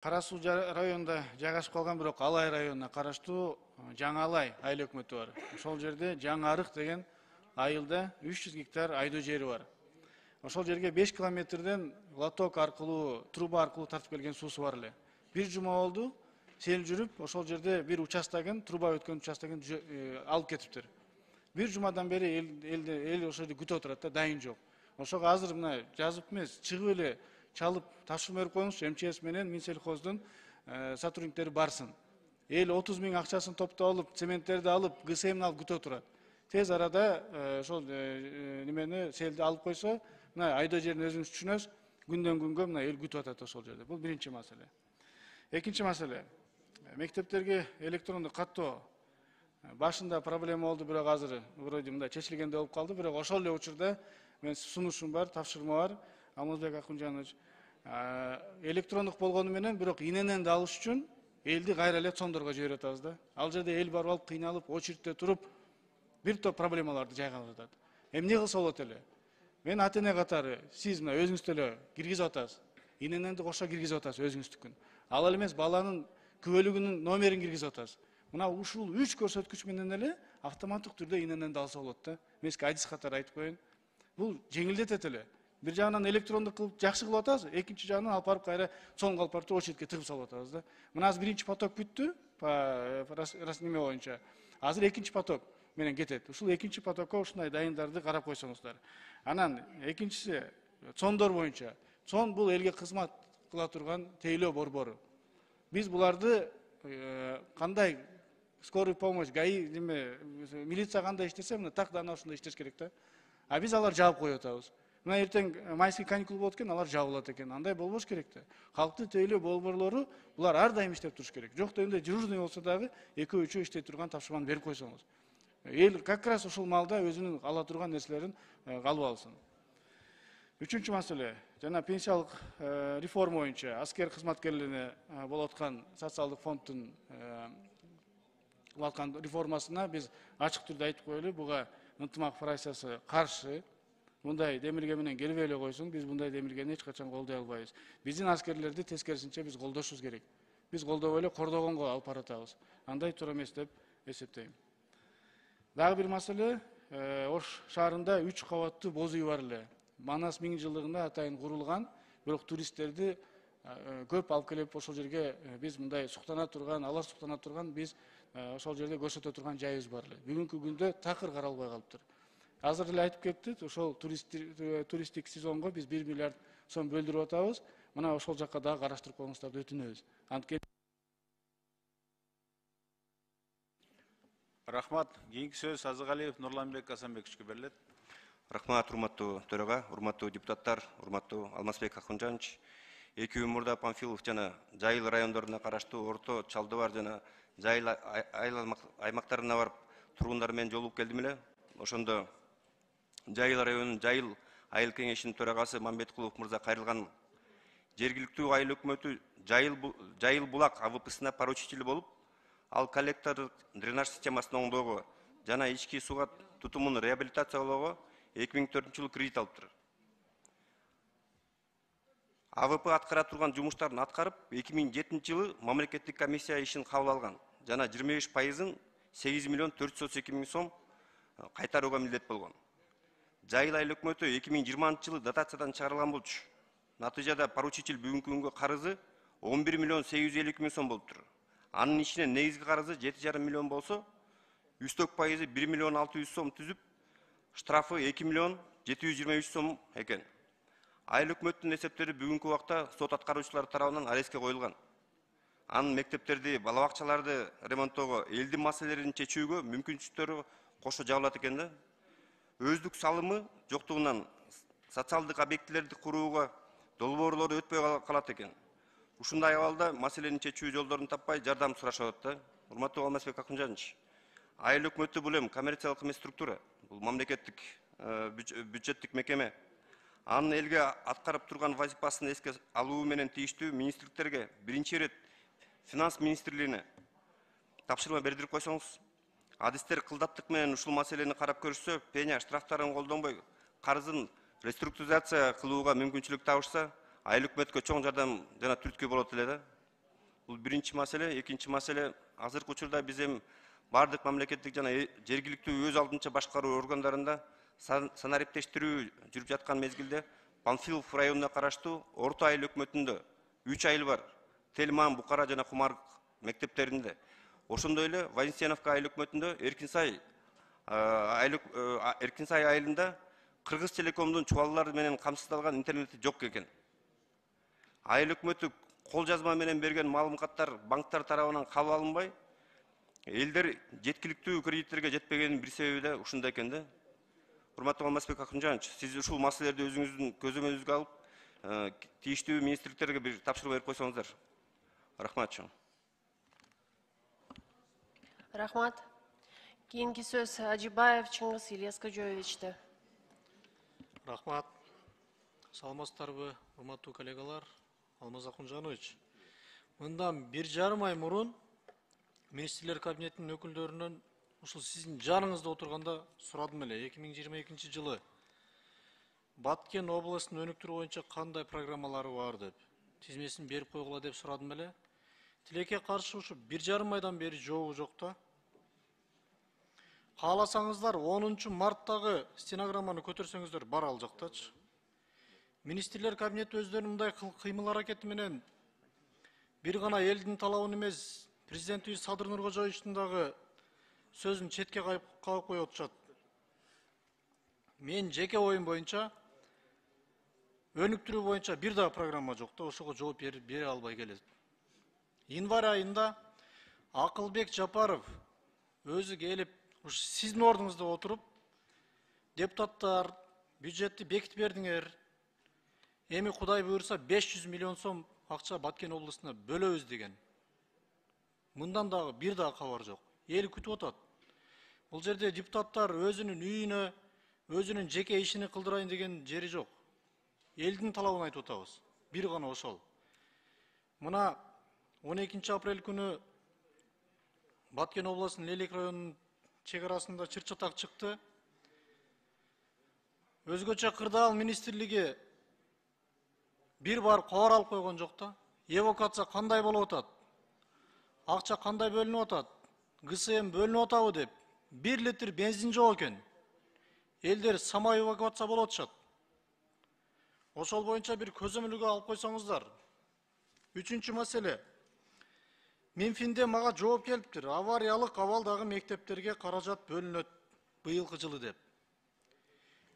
Кара Суу районунда жайгашып калган, бирок Алай районуна караштуу Жаңы Алай айыл өкмөтү бар. Ошол жерде Жаңы Арык деген айылда 300 гектар айдоо жери бар. Ошол жерге 5 километрден лоток аркылуу, труба аркылуу тартып келген суусу бар эле. Бир жума болду, сел жүрүп, ошол жерде бир участогун, труба өткөн участогун алып кетиптир. Бир жумадан бери эл ошол жерде күтүп отурат да, дайын жок. Ошого азыр мына жазып эмес, чыгып эле чалып тапшырма берип коюңузчу, МЧС менен Минсельхоздун сотрудниктери барсын. Эл 30 000 акчасын топтоп алып, цементтерди алып, ГСМ'ни алып күтүп отурат. Тез арада ошол немени селди алып койсо, мына айдоо жерин өзүңүз түшүнөсүз, күндөн күнгө мына эл күтүп атат ошол жерде. Бул биринчи маселе. Экинчи маселе. Мектептерге электрондук каттоо башында проблема болду, бирок азыр вроде мындай чечилгендей болуп калды, бирок ошол эле учурда мен сунушум бар, тапшырма бар. Алмазбек Акунжанович, электрондук болгону менен, бирок иненен да алыш үчүн элди кайра эле цондорго жиберип атабыз да. Ал жерде эл барып алып, кыйналып, очередте туруп, бир топ проблемаларды жайгап атат. Эмне кылса болот эле? Мен ата-эне катары, сиз мына өзүңүз деле киргизип атасыз. Инененди кошо киргизип атасыз өзүңүздүкүн. Ал эмес, баланын күбөлүгүнүн номерин киргизип атасыз. Мына ушул 3 көрсөткүч менен эле автоматтык түрдө инененди алса болот да. Мен сизге адис катары айтып коеюн. Бул жеңилдетет эле. Бир жагынан электрондук кылып жакшы кылып атабыз, экинчи жагынан алып барып кайра цонго алып барып очередке тыгып салып атабыз да. Мына азыр биринчи поток бүттү, неме боюнча. Азыр экинчи поток менен кетет. Ушул экинчи потокко ушундай дайындарды карап койсоңуздар. Анан экинчиси цондор боюнча. Цон бул элге кызмат кыла турган тейлөө борбору. Биз буларды кандай скорый помощь, ГАИ, милиция кандай иштесе, мына так да ошондой иштеш керек да. А биз алар жаап коюп атабыз. Мына эртең майский каникул болот экен, алар жабылат экен. Андай болбош керек да. Калктын тейлөө борборлору булар ар дайым иштеп туруш керек. Жок дегенде дежурный болсо дагы 2-3 иштей турган тапшырманы берип койсоңуз. Эл как раз ушул маалда өзүнүн ала турган нерселерин калып алсын. Үчүнчү маселе, жана пенсиялык реформа боюнча аскер кызматкерлерине болуп аткан социалдык фонддун аткан реформасына биз ачык түрдө айтып коелу, буга ынтымак фракциясы каршы. Мындай демилге менен келбей эле койсуң, биз мындай демилгени эч качан колдой албайбыз. Биздин аскерлерди тескерисинче биз колдошубуз керек. Биз колдобой эле кордогонго алып баратабыз. Андай туура эмес деп эсептейм. Дагы бир маселе, Ош шаарында 3 кабаттуу боз үй бар эле. Манас 1000 жылдыгында атайын курулган, бирок туристтерди көп алып келип ошол жерге биз мындай суктана турган, алар суктана турган, биз ошол жерде көрсөтө турган жайыбыз бар эле. Бүгүнкү күндө такыр каралбай калыптыр. Азыр эле айтып кетти, ошол туристтик сезонго биз 1 миллиард сом бөлдүрүп атабыз. Мына ошол жакка дагы караштырып коюңуздарды өтүнөбүз. Анткени Рахмат. Кийинки сөз Азыгалиев Нурланбек Асанбековичке берилет. Рахмат, урматтуу төрага, урматтуу депутаттар, урматтуу Алмазбек Акунжанович. Эки күн мурда Памфилов жана Жайыл райондоруна караштуу Орто, Чалдыбар жана Жайыл айыл аймактарына барып тургундар менен жолугуп келдим эле. Ошондо Жайыл районунун Жайыл айыл кеңешинин төрагасы Мамбеткулов мырза кайрылган жергиликтүү айыл өкмөтү Жайыл булак АВПсына поручитель болуп, ал коллектор дренаж системасынын оңдоого жана ички сууга тутумун реабилитациялоого 2004-жылы кредит алыптыр. АВП аткара турган жумуштарын аткарып, 2007-жылы мамлекеттик комиссия ишин кабыл алган жана 25%-ын 8 миллион 432 миң сом кайтарууга милдет болгон. Жайыл айыл өкмөтү 2020-жылы дотациядан чыгарылган болчу. Натыйжада поручитель бүгүнкү күнгө карызы 11 миллион 852 миң сом болуптур. Анын ичинен негизги карызы 7,5 миллион болсо, үстөк пайызы 1 миллион 600 сом түзүп, штрафы 2 миллион 723 сом экен. Айыл өкмөттүн эсептери бүгүнкү убакта сот аткаруучулары тарабынан арестке коюлган. Анын мектептерди, бала бакчаларды ремонттоого, элдин маселелерин чечүүгө мүмкүнчүлүктөрү кошо жабылат экен да. Өздүк салымы жоктугунан социалдык объектилерди курууга долбоорлору өтпөй калат экен. Ушундай абалда маселени чечүү жолдорун таппай жардам сурашат да. Урматтуу Алмазбек Акунжанович, айыл өкмөтү бул эми коммерциялык эмес структура, бул мамлекеттик бюджеттик мекеме. Анын элге аткарып турган вазифасын эске алуу менен тийиштүү министрликтерге биринчи ирет финанс министрлигине тапшырма бердирип койсоңуз, адистер кылдаттык менен ушул маселени карап көрүшсө, пеня штрафтарын колдонбой, карызын реструктуризация кылууга мүмкүнчүлүк табышса, айыл өкмөткө чоң жардам жана түрткү болот эле да. Бул биринчи маселе. Экинчи маселе, азыркы учурда биз эми бардык мамлекеттик жана жергиликтүү өз алдынча башкаруу органдарында санариптештирүү жүрүп жаткан мезгилде Панфилов районуна караштуу Орто Айыл өкмөтүндө 3 айыл бар. Тельман, Букара жана Кумар мектептеринде. Ошондой эле Вознесеновка айыл өкмөтүндө Эркинсай айылында Кыргыз Телекомдун чубалалары менен камсыздалган интернети жок экен. Айыл өкмөтү кол жазма менен берген маалыматтар банктар тарабынан кабыл алынбай, элдер жеткиликтүү кредиттерге жетпегенин бир себеби да ушунда экен да. Урматтуу Алмазбек Акынжанович, сиз ушул маселелерди өзүңүздүн көзөмөлүңүзгө алып, тийиштүү министрликтерге бир тапшырма берип койсоңуздар. Рахмат. Рахмат. Кийинки сөз Ажибаев Чыңгыз Ильяс Кожоевичте. Рахмат. Саламатсыздарбы, урматтуу коллегалар, Алмаз Акынжанович. Мындан 1,5 ай мурун министрлер кабинетинин өкүлдөрүнөн ушул сиздин жаныңызда отурганда сурадым эле. 2022 жылы Баткен областын өнүктүрүү боюнча кандай программалары бар деп, тизмесин берип койгула деп сурадым эле. Тилекке каршы ушу 1,5 айдан бери жообу жок да. Кааласаңыздар 10 марттагы стенограмманы көтөрсөңүздөр бар ал жактачы. Министрлер кабинети өздөрүнүн мындай кыймыл аракети менен бир гана элдин талабын эмес, президентибиз Садыр Нуркожоевичтин дагы сөзүн четке калып коюп атышат. Мен жеке оюм боюнча өнүктүрүү боюнча бир да программа жок да, ошого жооп бере албай келет. Январь айында Акылбек Жапаров өзү келип, сиздин ордуңузда отуруп, депутаттар бюджетти бекитип бердиңер. Эми Кудай буйрса 500 миллион сом акча Баткен областына бөлөбүз деген. Мындан дагы бир да кабар жок. Эл күтүп атат. Бул жерде депутаттар өзүнүн үйүнө, өзүнүн жеке ишини кылдырайын деген жери жок. Элдин талабын айтып атабыз. Бир гана ошол. Мына 12 апрель күнү Баткен областынын Лелек районунун чек арасында чыр-чатак чыкты. Өзгөчө кырдаал министрлиги бир бар кабар алып койгон жок да. Эвакуация кандай болуп атат? Акча кандай бөлүнүп атат? ГСМ бөлүнүп атабы деп 1 литр бензин жок экен. Элдер сама эвакуация болуп атышат. Ошол боюнча бир көзөмөлгө алып койсоңуздар. 3-чү маселе. Минфинде мага жооп келиптир. Авариялык абалдагы мектептерге каражат бөлүнөт быйылкы жылы деп.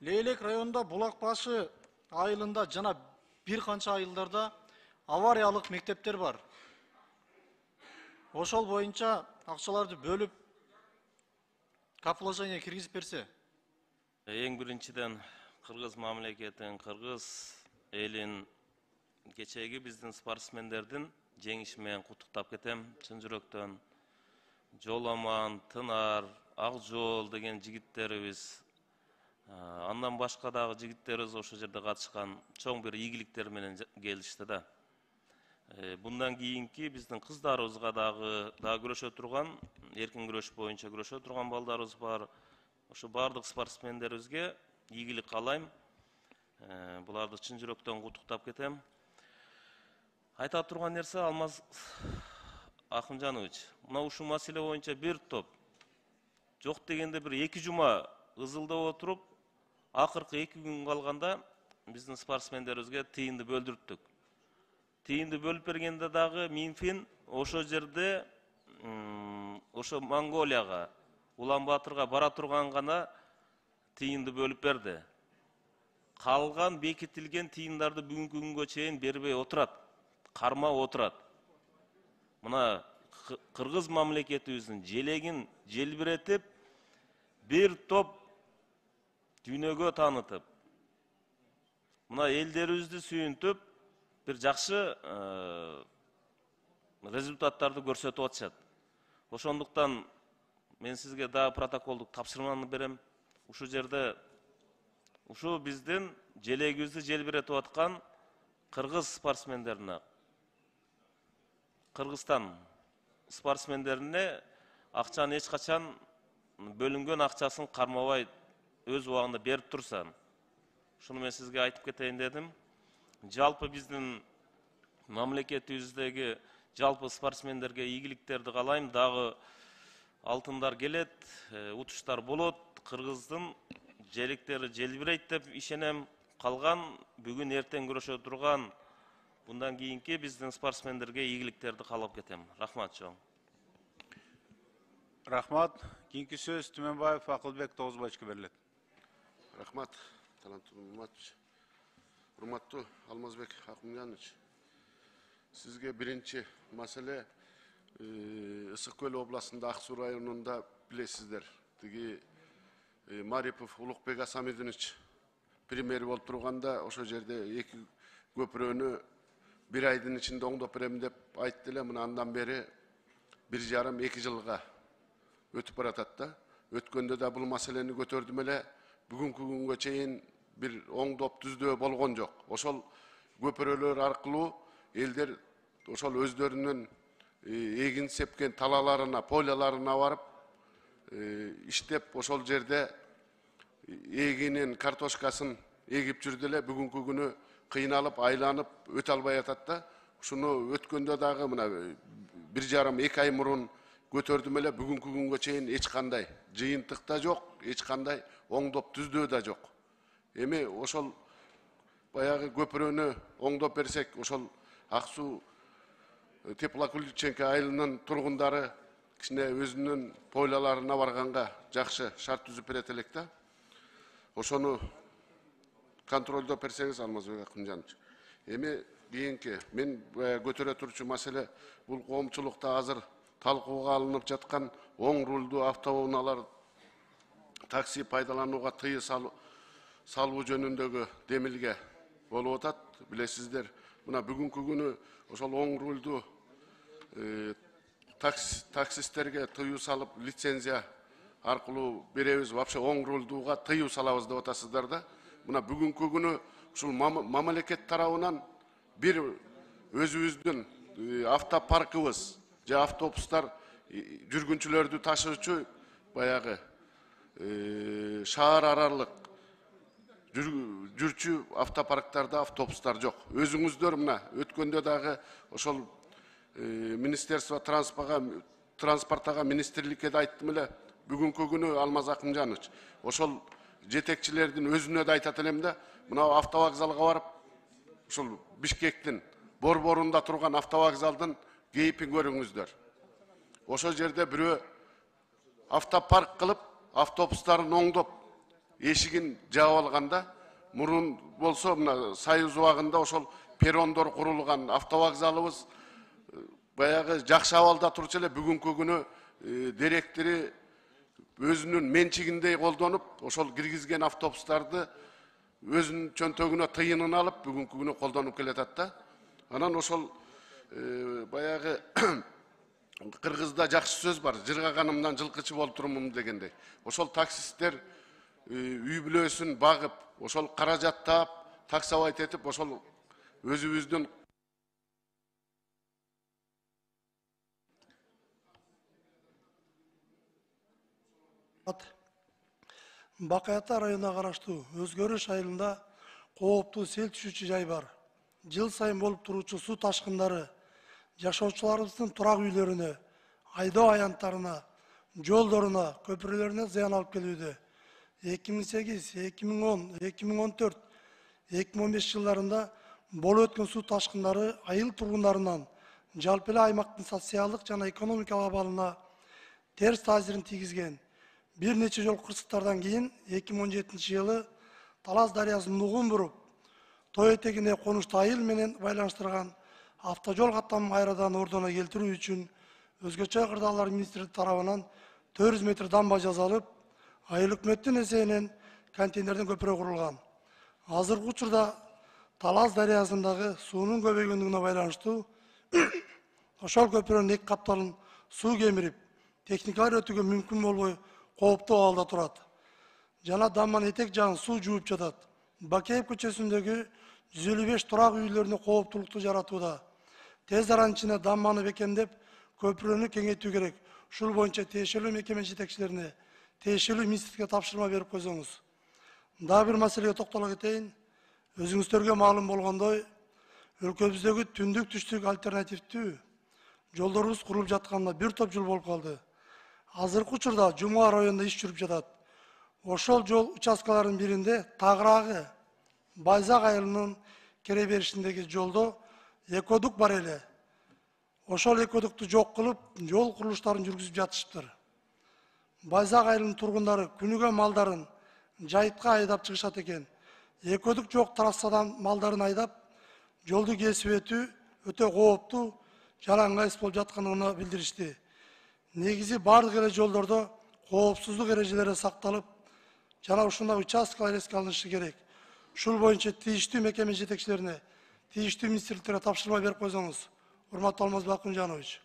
Лейлек районунда Булак Башы айылында жана бир канча айылдарда авариялык мектептер бар. Ошол боюнча акчаларды бөлүп капиталование киргизип берсе. Эң биринчиден Кыргыз мамлекетин, Кыргыз элин кечеги биздин спортсмендердин жеңиши менен куттуктап кетем. Чын жүрөктөн Жоламан, Тынар, Акжол деген жигиттерибиз, андан башка дагы жигиттерибиз ошол жерде катышкан чоң бир ийгиликтер менен келишти да. Bundan kийинки биздин кыздарыбызга дагы күрөшө турган, эркин күрөш боюнча күрөшө турган балдарыбыз бар. Ошо бардык спортсмендерибизге ийгилик каалайм. Буларды чын жүрөктөн куттуктап кетем. Айта турган нерсе Алмаз Акынжанович, мына ушул маселе боюнча бир топ жок дегенде бир 2 жума ызылдап отуруп, акыркы 2 күн калганда биздин спортсмендерибизге тыйынды бөлдүрттүк. Тыйынды бөлүп бергенде дагы Минфин ошо жерде ошо Монголияга, Улан-Батырга бара турган гана тыйынды бөлүп берди. Калган бекитилген тыйындарды бүгүнкү күнгө чейин бербей отурат, кармап отурат. Мына Кыргыз мамлекетибиздин желегин желбиретип, бир топ дүйнөгө таанытып, мына элдерибизди сүйүнтүп, бир жакшы результаттарды көрсөтүп атышат. Ошондуктан мен сизге дагы протоколдук тапшырманы берем. Ушул жерде ушу биздин желегибизди желбиретип аткан кыргыз спортсмендерине, Кыргызстан спортсмендерине акчаны эч качан бөлүнгөн акчасын кармабай өз убагында берип турса. Шуну мен сизге айтып кетейин дедим. Жалпы биздин мамлекетибиздеги жалпы спортсмендерге ийгиликтерди каалайм. Дагы алтындар келет, утуштар болот. Кыргыздын желектери желбирейт деп ишенем. Калган бүгүн эртең күрөшө турган bundan keyinki биздин спортсмендерге ийгиликтерди каалап кетем. Рахмат чоң. Рахмат. Кийинки сөз Түменбаев Акылбек Тогузбайчке берилет. Рахмат, Талант Уматович. Урматтуу Алмазбек Акмжанович. Сизге биринчи маселе Ысык Көл областында Ак Суу районунда билесиздер. Тиги Марипов Улукбек Асамидинович премьер болуп турганда ошол жерде эки көпүрөнү bir айдын ичинде оңдоп берем деп айтты эле. Мына андан бери 1,5-2 жылга өтүп баратат да. Өткөндө да бул маселени көтөрдүм эле. Бүгүнкү күнгө чейин бир оңдоп түздөө болгон жок. Ошол көпүрөлөр аркылуу элдер ошол өздөрүнүн эгин сепкен талаларына, пойлаларына барып иштеп ошол жерде эгинин картошкасын эгип жүрдү эле. Бүгүнкү күнү кыйналып, айланып өтө албай атат да. Ушуну өткөндө дагы мына 1,5-2 ай мурун көтөрдүм эле. Бүгүнкү күнгө чейин эч кандай жыйынтык да жок, эч кандай оңдоп түздөө да жок. Эми ошол баягы көпүрөнү оңдоп берсек, ошол Ак Суу Теплоключенко айылынын тургундары кичине өзүнүн пойлаларына барганга жакшы шарт түзүп берет элек да. Ошону контролдоп берсеңиз, Алмазбек Акмжанович. Эми кийинки мен көтөрө турчу маселе бул коомчулукта азыр талкууга алынып жаткан оң рулдуу автоунаалар такси пайдаланууга тыюу салуу жөнүндөгү демилге болуп атат. Билесиздер, мына бүгүнкү күнү ошол оң рулдуу таксисттерге тыюу салып лицензия аркылуу беребиз, вообще оң рулдууга тыюу салабыз деп атасыздар да. Мына бүгүнкү күнү ушул мамлекет тарабынан бир өзүбүздүн автопаркыбыз же автобустар жүргүнчүлөрдү ташуучу баягы шаар аралык жүрчү автопарктарда автобустар жок. Өзүңүздөр мына өткөндө дагы ошол Министерство транспорттага министрликке да айттым эле. Бүгүнкү күнү Алмаз Акмжанович, ошол жетекчилердин өзүнө да айтат элем да, мына автовокзалга барып, ушул Бишкектин борборунда турган автовокзалдын кейпин көрүңүздөр. Ошол жерде бирөө автопарк кылып, автобустарын оңдоп, эшигин жаап алганда, мурун болсо мына Союз убагында ошол перрондор курулган автовокзалыбыз баягы жакшы абалда турчу эле. Бүгүнкү күнү директори өзүнүн менчигиндей колдонуп, ошол киргизген автобустарды өзүнүн чөнтөгүнө тыйынын алып, бүгүнкү күнү колдонуп келатат да. Анан ошол баягы Кыргызда жакшы сөз бар, жыргаганымдан жылкычы болуп турмун дегендей. Ошол таксисттер үй бүлөсүн багып, ошол каражат таап, таксовать этип, ошол өзүбүздүн Бакаята районуна караштуу Өзгөрүш айылында кооптуу сел түшүүчү жай бар. Жыл сайын болуп туруучу суу ташкындары жашоочуларыбыздын турак үйлөрүнө, айдоо аянттарына, жолдоруна, көпүрөлөрүнө зыян алып келүүдө. 2008, 2010, 2014, 2015 жылдарында болуп өткөн суу ташкындары айыл тургундарынан жалпы эле аймактын социалдык жана экономикалык абалына терс таасирин тийгизген. Bir neçe жол кырсыктардан кийин 2017 жылы Талас дарыясын нугун буруп, тоо этегине конуштуу айыл менен байланыштырган автожол каттамын кайрадан ордуна келтирүү үчүн өзгөчө кырдаалар министрлиги тарабынан 400 метр дамба жасалып, айыл өкмөттүн эсебинен контейнерден көпүрө курулган. Азыркы учурда Талас дарыясындагы суунун көбөйгөндүгүнө байланыштуу ошол көпүрөнүн эки капталын суу кемирип, техникалар өтүүгө мүмкүн болбой кооптуу абалда турат. Жана дамбанын этек жагын суу жууп жатат. Бакеев көчөсүндөгү 155 турак үйлөрүнө кооптулукту жаратууда. Тез аранын ичинде дамбаны бекемдеп, көпүрөнү кеңейтүү керек. Ушул боюнча тиешелүү мекеме жетекчилерине, тиешелүү министрликке тапшырма берип койсоңуз. Дагы бир маселеге токтоло кетейин. Өзүңүздөргө маалым болгондой, өлкөбүздөгү түндүк түштүк альтернативдүү жолдорубуз курулуп жатканына бир топ жыл болуп калды. Азыркы учурда Жумаа районунда иш жүрүп жатат. Ошол жол участкаларынын биринде тагыраагы Байзак айылынын кере беришиндеги жолдо экодук бар эле. Ошол экодукту жок кылып, жол курулуштарын жүргүзүп жатышыптыр. Байзак айылынын тургундары күнүгө малдарын жайытка айдап чыгышат экен. Экодук жок трассадан малдарын айдап, жолду кесип өтүү өтө кооптуу, жана ыңгайсыз болуп жатканын билдиришти. Негизи бардык эле жолдордо коопсуздук эрежелери сакталып, жана ушундай участкалар эске алынышы керек. Ушул боюнча тийиштүү мекеме жетекчилерине, тийиштүү министрликтерге тапшырма берип койсоңуз, урматтуу Алмазбек Акунжанович.